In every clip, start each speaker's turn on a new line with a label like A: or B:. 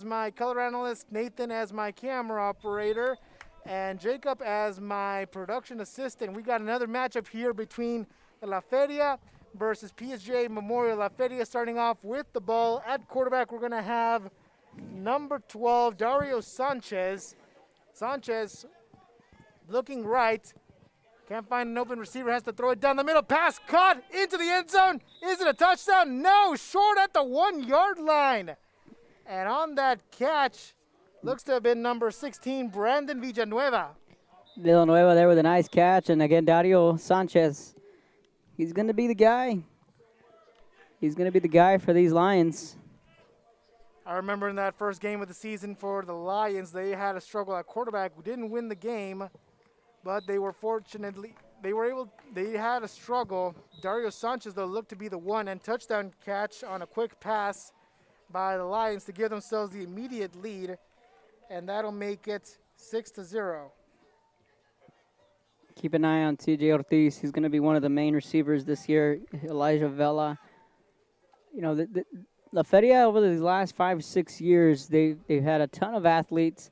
A: my color analyst, Nathan as my camera operator, and Jacob as my production assistant. We got another matchup here between La Feria versus PSJA Memorial. La Feria starting off with the ball. At quarterback, we're going to have number 12, Dario Sanchez. Sanchez looking right. Can't find an open receiver, has to throw it down the middle. Pass caught into the end zone. Is it a touchdown? No, short at the 1 yard line. And on that catch, looks to have been number 16, Brandon Villanueva.
B: Villanueva there with a nice catch. And again, Dario Sanchez. He's going to be the guy. He's going to be the guy for these Lions.
A: I remember in that first game of the season for the Lions, they had a struggle at quarterback. We didn't win the game, but they had a struggle. Dario Sanchez, though, looked to be the one, and touchdown catch on a quick pass by the Lions to give themselves the immediate lead, and that'll make it 6-0.
B: Keep an eye on TJ Ortiz. He's going to be one of the main receivers this year. Elijah Vela. You know, La Feria over these last 5-6 years, they've had a ton of athletes.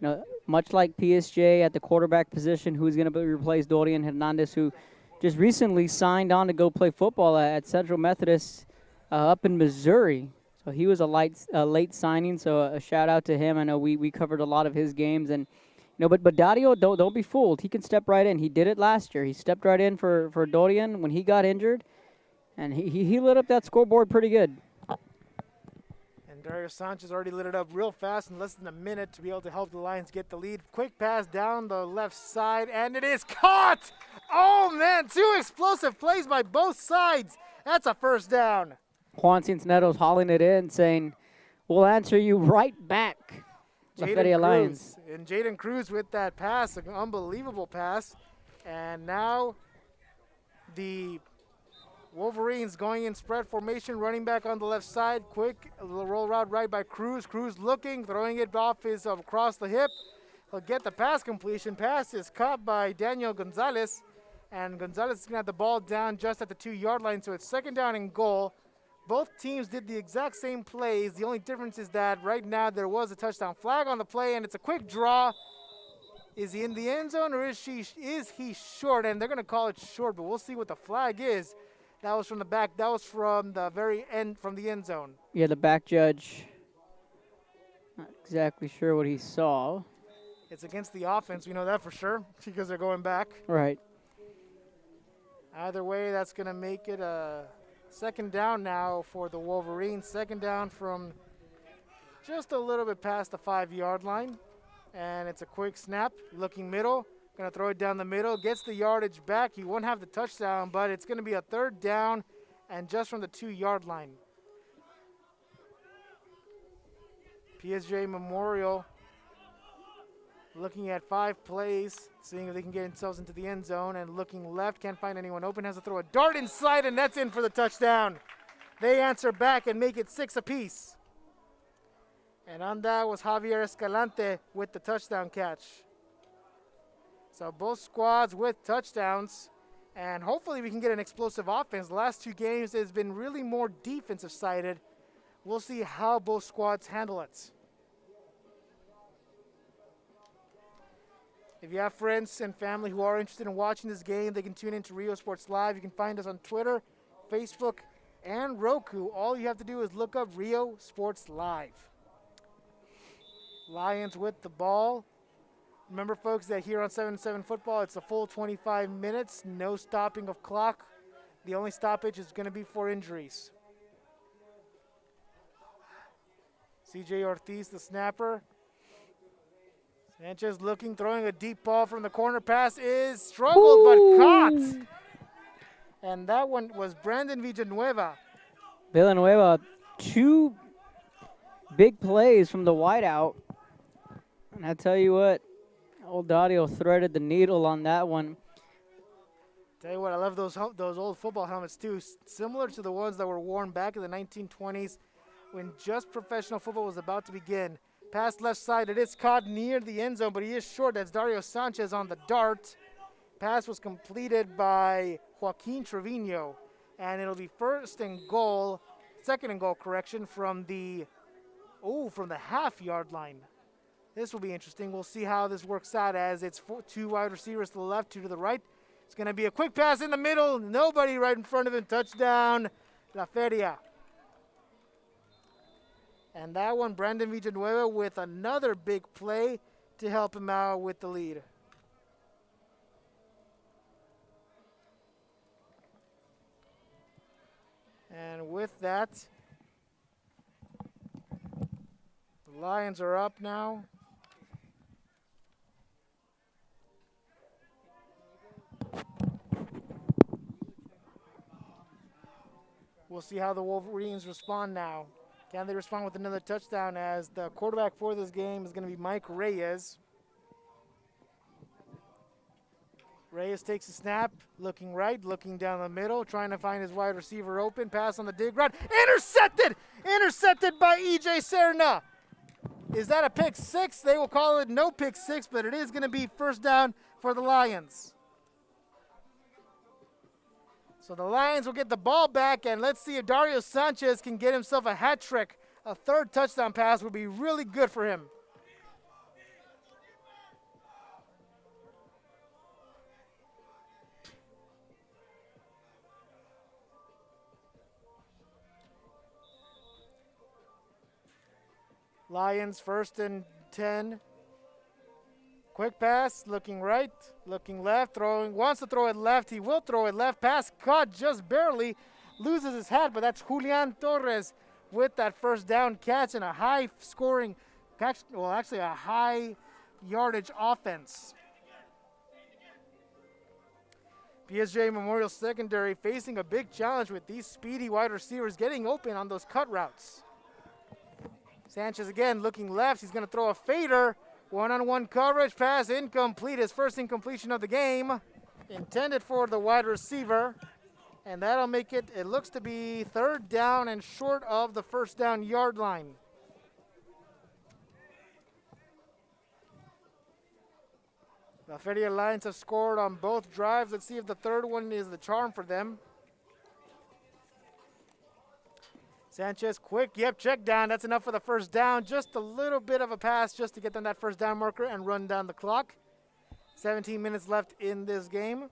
B: You know, much like PSJ at the quarterback position, who's going to replace Dorian Hernandez, who just recently signed on to go play football at Central Methodist up in Missouri. So he was a late signing, so a shout out to him. I know we covered a lot of his games, and but Dario, don't be fooled. He can step right in. He did it last year. He stepped right in for Dorian when he got injured, and he lit up that scoreboard pretty good.
A: And Dario Sanchez already lit it up real fast in less than a minute to be able to help the Lions get the lead. Quick pass down the left side, and it is caught! Oh, man, 2 explosive plays by both sides. That's a first down.
B: Juan Cincinnati's hauling it in, saying, we'll answer you right back. La Feria Lions.
A: And Jaden Cruz with that pass, an unbelievable pass. And now the Wolverines going in spread formation, running back on the left side. Quick roll route right by Cruz. Cruz looking, throwing it off his across the hip. He'll get the pass completion. Pass is caught by Daniel Gonzalez. And Gonzalez is going to have the ball down just at the 2 yard line. So it's second down and goal. Both teams did the exact same plays. The only difference is that right now there was a touchdown flag on the play, and it's a quick draw. Is he in the end zone, or is he short? And they're going to call it short, but we'll see what the flag is. That was from the back. That was from the very end, from the end zone.
B: Yeah, the back judge. Not exactly sure what he saw.
A: It's against the offense. We know that for sure because they're going back.
B: Right.
A: Either way, that's going to make it a second down now for the Wolverines. Second down from just a little bit past the 5 yard line. And it's a quick snap, looking middle. Going to throw it down the middle. Gets the yardage back. He won't have the touchdown, but it's going to be a third down and just from the 2 yard line. PSJ Memorial looking at 5 plays, seeing if they can get themselves into the end zone, and looking left, can't find anyone open, has to throw a dart inside, and that's in for the touchdown. They answer back and make it 6 apiece. And on that was Javier Escalante with the touchdown catch. So both squads with touchdowns, and hopefully we can get an explosive offense. The last 2 games has been really more defensive sided. We'll see how both squads handle it. If you have friends and family who are interested in watching this game, they can tune into Rio Sports Live. You can find us on Twitter, Facebook, and Roku. All you have to do is look up Rio Sports Live. Lions with the ball. Remember, folks, that here on 7-7 football, it's a full 25 minutes, no stopping of clock. The only stoppage is going to be for injuries. CJ Ortiz, the snapper. Sanchez looking, throwing a deep ball from the corner. Pass is struggled, but caught. And that one was Brandon Villanueva.
B: Villanueva, 2 big plays from the wideout. And I tell you what, old Dario threaded the needle on that one.
A: Tell you what, I love those old football helmets too, similar to the ones that were worn back in the 1920s when just professional football was about to begin. Pass left side, it is caught near the end zone, but he is short. That's Dario Sanchez on the dart. Pass was completed by Joaquin Trevino, and it'll be second and goal, correction, from the Oh, from the half-yard line. This will be interesting. We'll see how this works out as it's two wide receivers to the left, two to the right. It's going to be a quick pass in the middle. Nobody right in front of him. Touchdown, La Feria. And that one, Brandon Villanueva with another big play to help him out with the lead. And with that, the Lions are up now. We'll see how the Wolverines respond now. Can they respond with another touchdown, as the quarterback for this game is going to be Mike Reyes. Reyes takes a snap, looking right, looking down the middle, trying to find his wide receiver open. Pass on the dig route. Intercepted! Intercepted by E.J. Serna. Is that a pick six? They will call it no pick six, but it is going to be first down for the Lions. So the Lions will get the ball back, and let's see if Dario Sanchez can get himself a hat trick. A third touchdown pass would be really good for him. Lions 1st and 10. Quick pass, looking right, looking left, throwing, wants to throw it left, he will throw it left. Pass caught just barely, loses his hat, but that's Julian Torres with that first down catch and a high scoring, well, actually a high yardage offense. PSJA Memorial Secondary facing a big challenge with these speedy wide receivers getting open on those cut routes. Sanchez again looking left, he's going to throw a fader. One-on-one coverage, pass incomplete. His first incompletion of the game. Intended for the wide receiver. And that'll make it, it looks to be third down and short of the first down yard line. The Feria Lions have scored on both drives. Let's see if the third one is the charm for them. Sanchez, quick, yep, check down. That's enough for the first down. Just a little bit of a pass just to get them that first down marker and run down the clock. 17 minutes left in this game.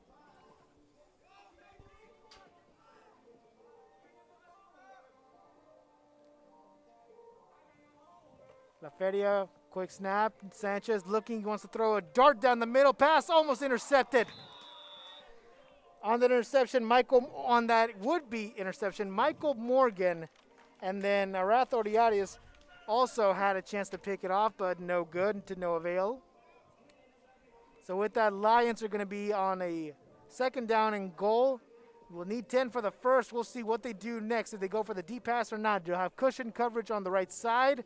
A: La Feria, quick snap. Sanchez looking, he wants to throw a dart down the middle. Pass almost intercepted. On that interception, on that would-be interception, Michael Morgan. And then Arath Oriarias also had a chance to pick it off, but no good, to no avail. So with that, Lions are going to be on a second down and goal. We'll need 10 for the first. We'll see what they do next, if they go for the deep pass or not. They'll have cushion coverage on the right side.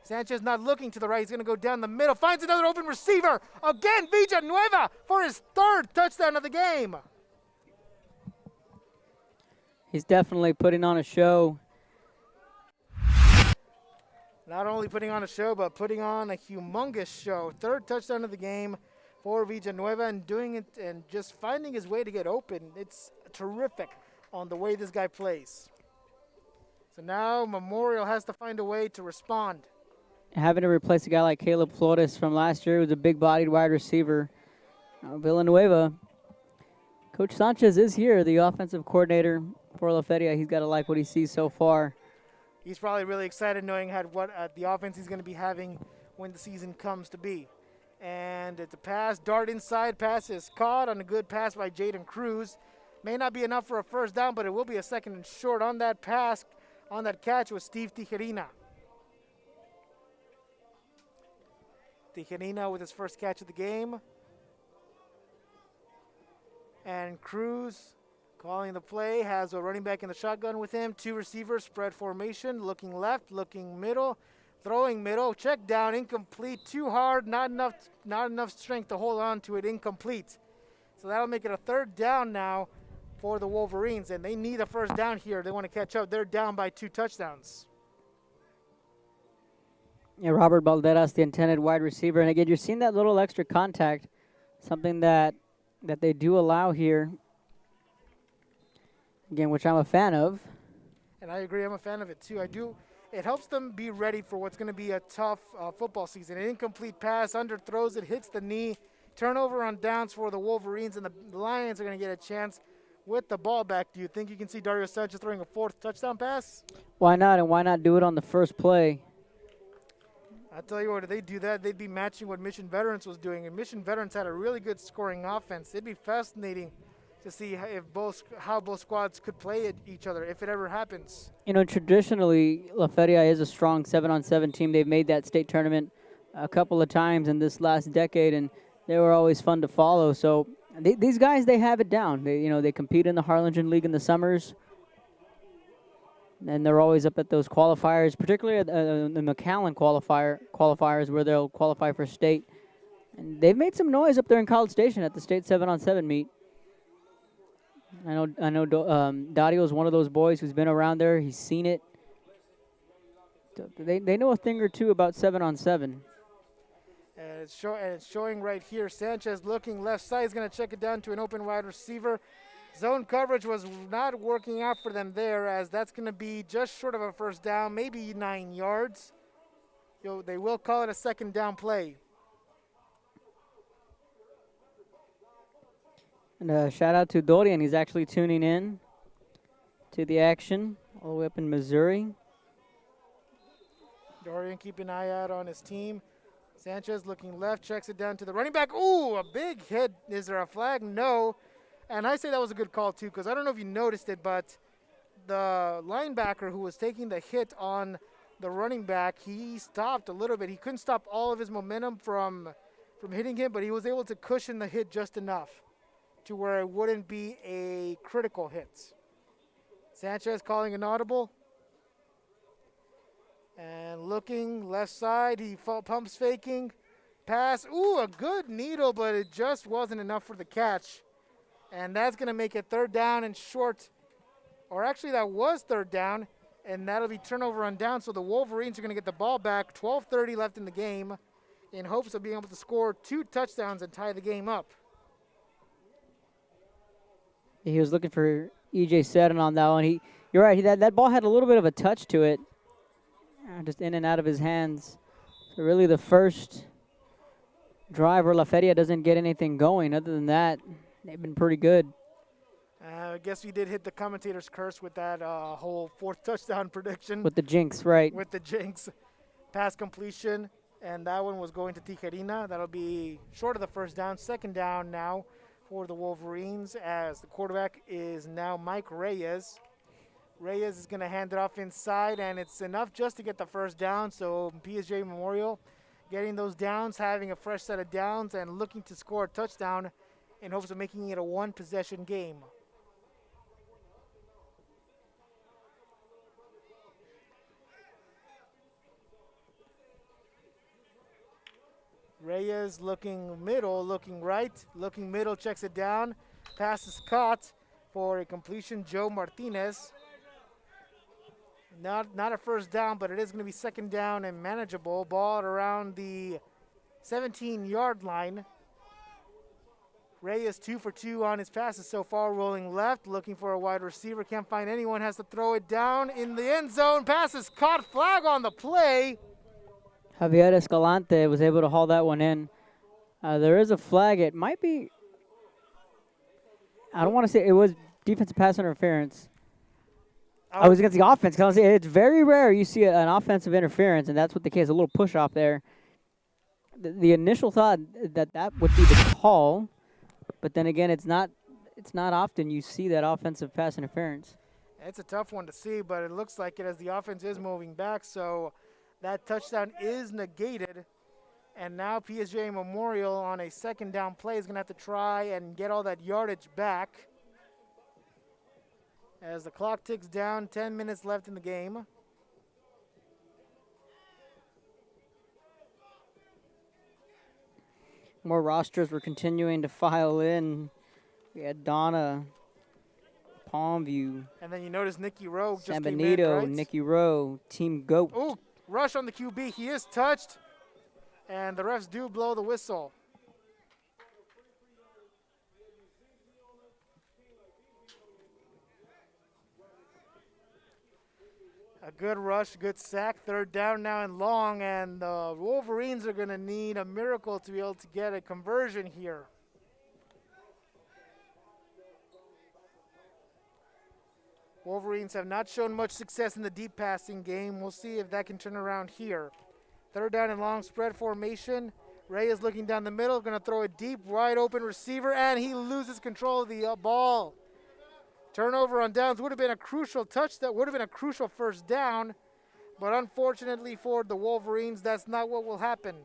A: Sanchez not looking to the right. He's going to go down the middle. Finds another open receiver. Again, Villanueva for his third touchdown of the game.
B: He's definitely putting on a show.
A: Not only putting on a show, but putting on a humongous show. Third touchdown of the game for Villanueva, and doing it and just finding his way to get open. It's terrific on the way this guy plays. So now Memorial has to find a way to respond.
B: Having to replace a guy like Caleb Flores from last year, who was a big-bodied wide receiver. Villanueva. Coach Sanchez is here, the offensive coordinator for La Feria. He's got to like what he sees so far.
A: He's probably really excited knowing what the offense he's going to be having when the season comes to be. And it's a pass, dart inside, pass is caught on a good pass by Jaden Cruz. May not be enough for a first down, but it will be a second and short on that pass. On that catch was Steve Tijerina. Tijerina with his first catch of the game. And Cruz, calling the play, has a running back in the shotgun with him. Two receivers, spread formation, looking left, looking middle, throwing middle, check down, incomplete, too hard, not enough strength to hold on to it, incomplete. So that'll make it a third down now for the Wolverines, and they need a first down here. They want to catch up. They're down by 2 touchdowns.
B: Yeah, Robert Balderas, the intended wide receiver. And again, you're seeing that little extra contact, something that they do allow here. Again, which I'm a fan of.
A: And I agree, I'm a fan of it too. it helps them be ready for what's going to be a tough football season. An incomplete pass, underthrows it, hits the knee. Turnover on downs for the Wolverines, and the Lions are going to get a chance with the ball back. Do you think you can see Dario Sanchez throwing a fourth touchdown pass?
B: Why not? And why not do it on the first play?
A: I tell you what, if they do that, they'd be matching what Mission Veterans was doing. And Mission Veterans had a really good scoring offense. It'd be fascinating to see how both squads could play at each other if it ever happens.
B: You know, traditionally, La Feria is a strong 7-on-7 team. They've made that state tournament a couple of times in this last decade, and they were always fun to follow. So these guys, they have it down. They compete in the Harlingen League in the summers, and they're always up at those qualifiers, particularly at the McAllen qualifiers where they'll qualify for state. And they've made some noise up there in College Station at the state 7-on-7 meet. I know. Dario is one of those boys who's been around there. He's seen it. They know a thing or two about 7-on-7.
A: And it's showing right here. Sanchez looking left side. He's going to check it down to an open wide receiver. Zone coverage was not working out for them there, as that's going to be just short of a first down, maybe 9 yards. They will call it a second down play.
B: And shout out to Dorian. He's actually tuning in to the action all the way up in Missouri.
A: Dorian keeping an eye out on his team. Sanchez looking left, checks it down to the running back. Ooh, a big hit. Is there a flag? No. And I say that was a good call, too, because I don't know if you noticed it, but the linebacker who was taking the hit on the running back, he stopped a little bit. He couldn't stop all of his momentum from hitting him, but he was able to cushion the hit just enough to where it wouldn't be a critical hit. Sanchez calling an audible. And looking left side, he pumps faking. Pass, ooh, a good needle, but it just wasn't enough for the catch. And that's going to make it third down and short. Or actually, that was third down, and that'll be turnover on down. So the Wolverines are going to get the ball back, 12:30 left in the game, in hopes of being able to score 2 touchdowns and tie the game up.
B: He was looking for E.J. Seddon on that one. You're right. That ball had a little bit of a touch to it, just in and out of his hands. So really, the first drive where La Feria doesn't get anything going. Other than that, they've been pretty good.
A: I guess we did hit the commentator's curse with that whole 4th touchdown prediction.
B: With the jinx, right?
A: With the jinx. Pass completion, and that one was going to Tijerina. That'll be short of the first down. Second down now for the Wolverines, as the quarterback is now Mike Reyes. Reyes is going to hand it off inside, and it's enough just to get the first down. So PSJA Memorial getting those downs, having a fresh set of downs, and looking to score a touchdown in hopes of making it a 1-possession game. Reyes looking middle, looking right, looking middle, checks it down. Pass is caught for a completion, Joe Martinez. Not a first down, but it is going to be second down and manageable. Ball at around the 17-yard line. Reyes 2 for 2 on his passes so far, rolling left, looking for a wide receiver. Can't find anyone, has to throw it down in the end zone. Pass is caught, flag on the play.
B: Javier Escalante was able to haul that one in. There is a flag. It might be, I don't want to say, it was defensive pass interference. I was against the offense. Cause it's very rare you see an offensive interference, and that's what the case, a little push off there. The initial thought that would be the call, but then again, it's not often you see that offensive pass interference.
A: It's a tough one to see, but it looks like it as the offense is moving back, so that touchdown is negated. And now PSJA Memorial on a second down play is going to have to try and get all that yardage back. As the clock ticks down, 10 minutes left in the game.
B: More rosters were continuing to file in. We had Donna, Palmview,
A: And then you notice Nicky Rowe just
B: San
A: came in,
B: Benito,
A: right?
B: Nicky Rowe, Team Goat.
A: Ooh, rush on the QB. He is touched. And the refs do blow the whistle. A good rush, good sack. Third down now and long, and the Wolverines are going to need a miracle to be able to get a conversion here. Wolverines have not shown much success in the deep passing game. We'll see if that can turn around here. Third down and long, spread formation. Ray is looking down the middle, going to throw a deep, wide open receiver, and he loses control of the ball. Turnover on downs would have been a crucial touch. That would have been a crucial first down. But unfortunately for the Wolverines, that's not what will happen.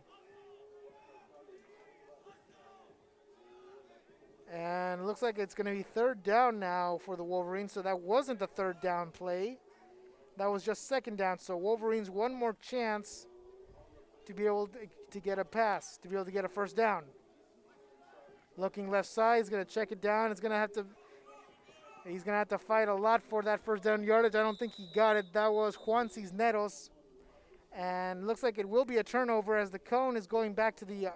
A: And it looks like it's going to be third down now for the Wolverines. So that wasn't the third down play. That was just second down. So Wolverines one more chance to be able to get a pass, to be able to get a first down. Looking left side, he's going to check it down. He's going to have to fight a lot for that first down yardage. I don't think he got it. That was Juan Cisneros. And looks like it will be a turnover as the cone is going back to the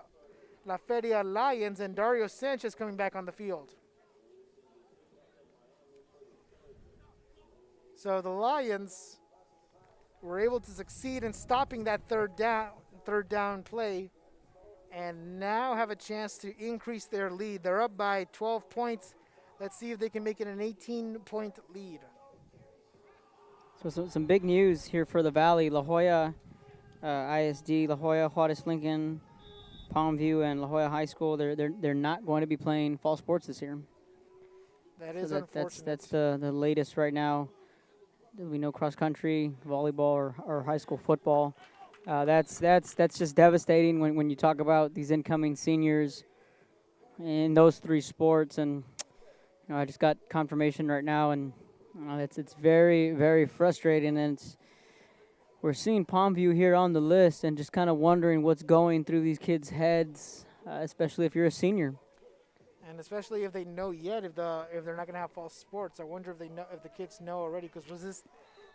A: La Feria Lions and Dario Sanchez coming back on the field. So the Lions were able to succeed in stopping that third down play and now have a chance to increase their lead. They're up by 12 points. Let's see if they can make it an 18-point lead.
B: So some big news here for the Valley. La Jolla ISD, La Jolla, Juarez Lincoln, Palmview, and La Jolla High School. They're not going to be playing fall sports this year.
A: That is unfortunate.
B: That's the latest right now. We know cross country, volleyball, or high school football. That's just devastating when you talk about these incoming seniors in those three sports. And I just got confirmation right now, and it's very, very frustrating. And we're seeing Palmview here on the list, and just kind of wondering what's going through these kids' heads, especially if you're a senior.
A: And especially if they know yet if they're not going to have fall sports. I wonder if the kids know already, because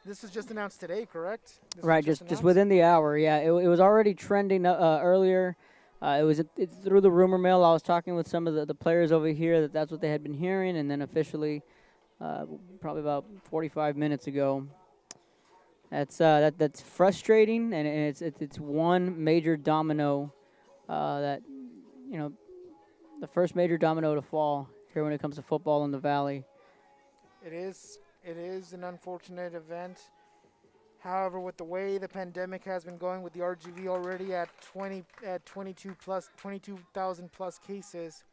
A: this was just announced today, correct?
B: Right, just within the hour. Yeah, it was already trending earlier. It's through the rumor mill. I was talking with some of the players over here that's what they had been hearing, and then officially, probably about 45 minutes ago. That's frustrating, and it's one major domino that the first major domino to fall here when it comes to football in the Valley. It
A: is an unfortunate event. However, with the way the pandemic has been going, with the RGV already at 22,000 plus cases,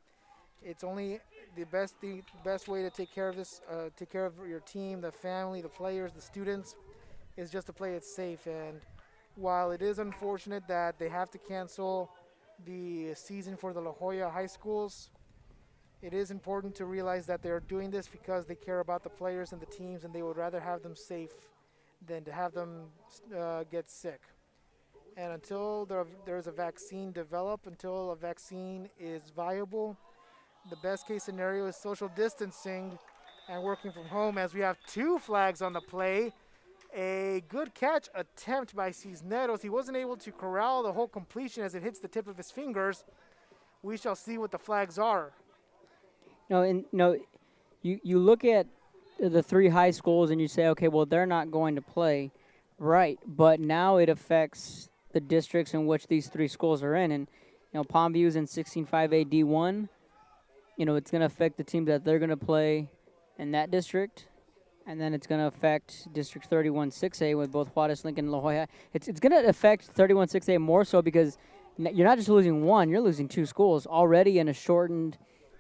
A: it's only the best way to take care of your team, the family, the players, the students, is just to play it safe. And while it is unfortunate that they have to cancel the season for the La Jolla high schools, it is important to realize that they're doing this because they care about the players and the teams, and they would rather have them safe than to have them get sick. And until there's a vaccine developed, until a vaccine is viable, the best case scenario is social distancing and working from home, as we have two flags on the play. A good catch attempt by Cisneros. He wasn't able to corral the whole completion as it hits the tip of his fingers. We shall see what the flags are.
B: You look at the three high schools and you say, okay, well, they're not going to play. Right, but now it affects the districts in which these three schools are in. And, Palmview's in 16-5A D1. It's going to affect the teams that they're going to play in that district. And then it's going to affect District 31-6A with both Juarez, Lincoln, and La Jolla. It's going to affect 31-6A more so because you're not just losing one, you're losing two schools already in a shortened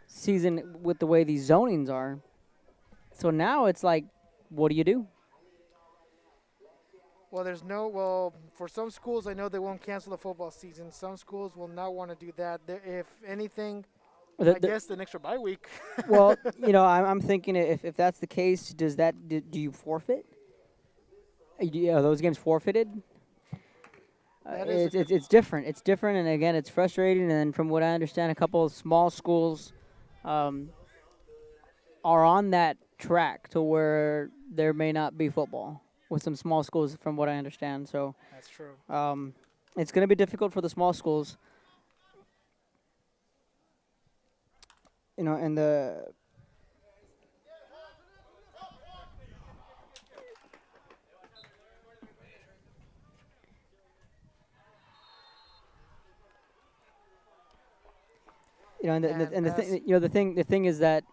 B: season with the way these zonings are. So now it's like, what do you do?
A: Well, for some schools, I know they won't cancel the football season. Some schools will not want to do that. If anything, I guess an extra bye week.
B: Well, I'm thinking if that's the case, do you forfeit? Are those games forfeited? It's different. It's different, and again, it's frustrating. And from what I understand, a couple of small schools are on that track to where there may not be football with some small schools, from what I understand. So
A: that's true.
B: It's going to be difficult for the small schools. And
A: and
B: and the
A: pass.
B: thing, the thing is that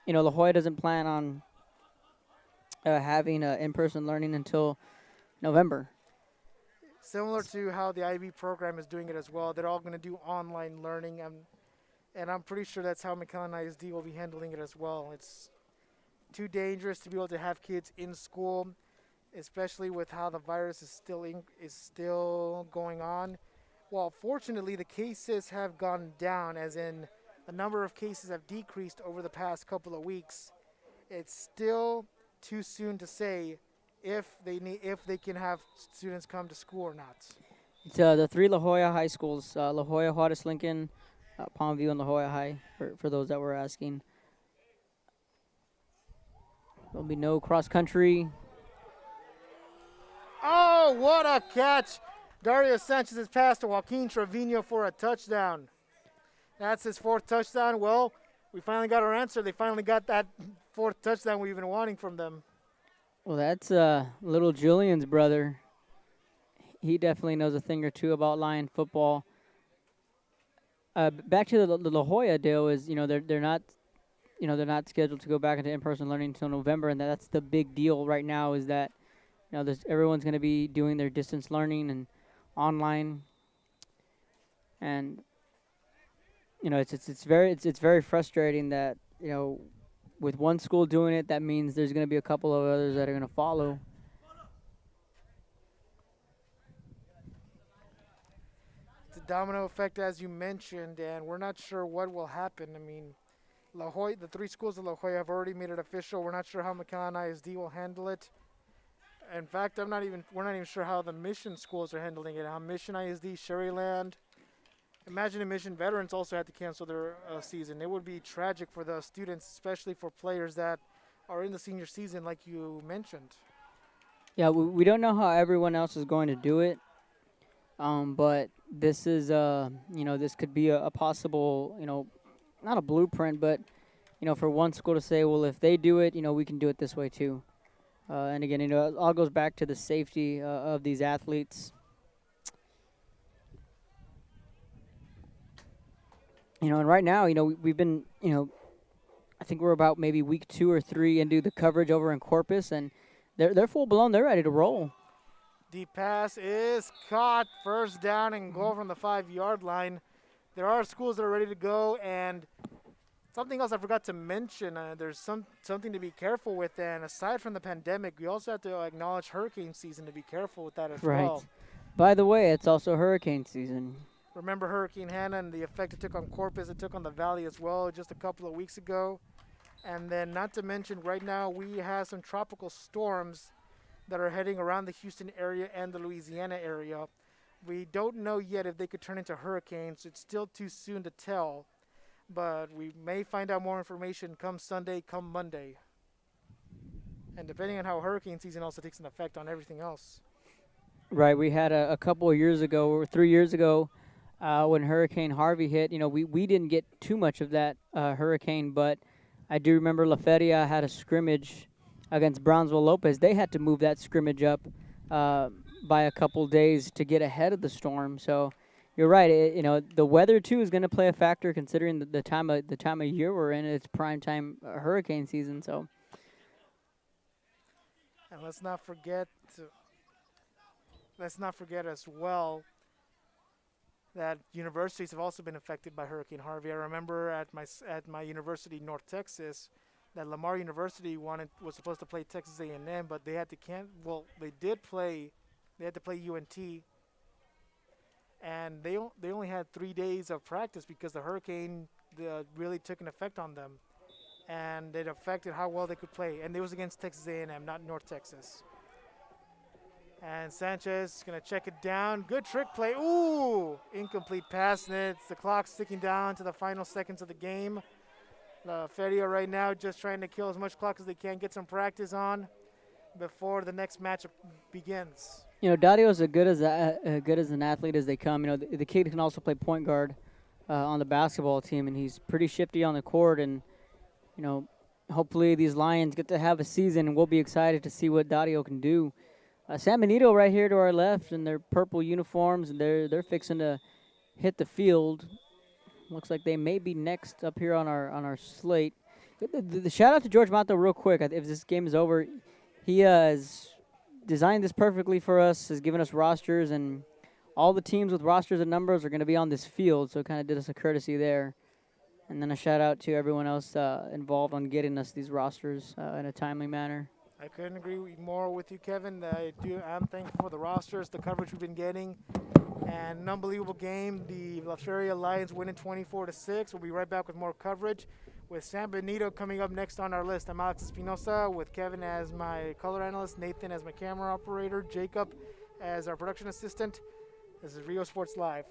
B: La Jolla doesn't plan on having in-person learning until November.
A: Similar to how the IB program is doing it as well. They're all going to do online learning, and I'm pretty sure that's how McAllen ISD will be handling it as well. It's too dangerous to be able to have kids in school, especially with how the virus is still going on. Well, fortunately, the cases have gone down, as in the number of cases have decreased over the past couple of weeks. It's still too soon to say if they can have students come to school or not.
B: It's the three La Jolla high schools: La Jolla, Juarez, Lincoln, Palmview, and La Jolla High. For those that were asking, there'll be no cross country.
A: Oh, what a catch! Dario Sanchez's pass to Joaquin Trevino for a touchdown. That's his fourth touchdown. Well, we finally got our answer. They finally got that fourth touchdown we've been wanting from them.
B: Well, that's little Julian's brother. He definitely knows a thing or two about Lion football. Back to the La Jolla deal is they're not they're not scheduled to go back into in-person learning until November, and that's the big deal right now is that everyone's going to be doing their distance learning and online, and it's very frustrating that with one school doing it, that means there's going to be a couple of others that are going to follow.
A: It's a domino effect, as you mentioned, and we're not sure what will happen. I mean, La Jolla, the three schools of La Jolla have already made it official. We're not sure how McAllen ISD will handle it. In fact, we're not even sure how the Mission schools are handling it. How Mission ISD, Sherryland. Imagine if Mission veterans also had to cancel their season. It would be tragic for the students, especially for players that are in the senior season, like you mentioned.
B: Yeah, we don't know how everyone else is going to do it, but this is this could be a possible not a blueprint, but for one school to say, well, if they do it, we can do it this way too. And again, it all goes back to the safety of these athletes. And right now, we've been, I think we're about maybe week 2 or 3 into the coverage over in Corpus, and they're full blown. They're ready to roll.
A: Deep pass is caught. First down and goal from the 5-yard line. There are schools that are ready to go, and something else I forgot to mention, there's something to be careful with, and aside from the pandemic, we also have to acknowledge hurricane season to be careful with that as
B: Right.
A: well.
B: By the way, it's also hurricane season.
A: Remember Hurricane Hannah and the effect it took on Corpus, it took on the valley as well just a couple of weeks ago. And then not to mention right now we have some tropical storms that are heading around the Houston area and the Louisiana area. We don't know yet if they could turn into hurricanes. It's still too soon to tell, but we may find out more information come Sunday, come Monday. And depending on how hurricane season also takes an effect on everything else.
B: Right. We had a couple of years ago, or 3 years ago, when Hurricane Harvey hit. We didn't get too much of that hurricane, but I do remember La Feria had a scrimmage against Brownsville Lopez. They had to move that scrimmage up by a couple days to get ahead of the storm. So you're right. The weather too is going to play a factor, considering the time of year we're in. It's prime time hurricane season. So.
A: And let's not forget as well that universities have also been affected by Hurricane Harvey. I remember at my university, North Texas, that Lamar University was supposed to play Texas A&M, but they had to they had to play UNT, and they only had 3 days of practice because the hurricane really took an effect on them, and it affected how well they could play. And it was against Texas A&M, not North Texas. And Sanchez is going to check it down. Good trick play. Ooh, incomplete pass. And it's the clock sticking down to the final seconds of the game. Feria right now just trying to kill as much clock as they can, get some practice on before the next match begins.
B: Dadio's as good as an athlete as they come. The kid can also play point guard on the basketball team, and he's pretty shifty on the court. And hopefully these Lions get to have a season, and we'll be excited to see what Dario can do. San Benito right here to our left in their purple uniforms, and they're fixing to hit the field. Looks like they may be next up here on our slate. The shout out to George Mato real quick. If this game is over, he has designed this perfectly for us. Has given us rosters, and all the teams with rosters and numbers are going to be on this field. So kind of did us a courtesy there. And then a shout out to everyone else involved on getting us these rosters in a timely manner.
A: I couldn't agree more with you, Kevin. I'm thankful for the rosters, the coverage we've been getting, and an unbelievable game. The La Feria Lions winning 24-6. We'll be right back with more coverage with San Benito coming up next on our list. I'm Alex Espinosa with Kevin as my color analyst, Nathan as my camera operator, Jacob as our production assistant. This is Rio Sports Live.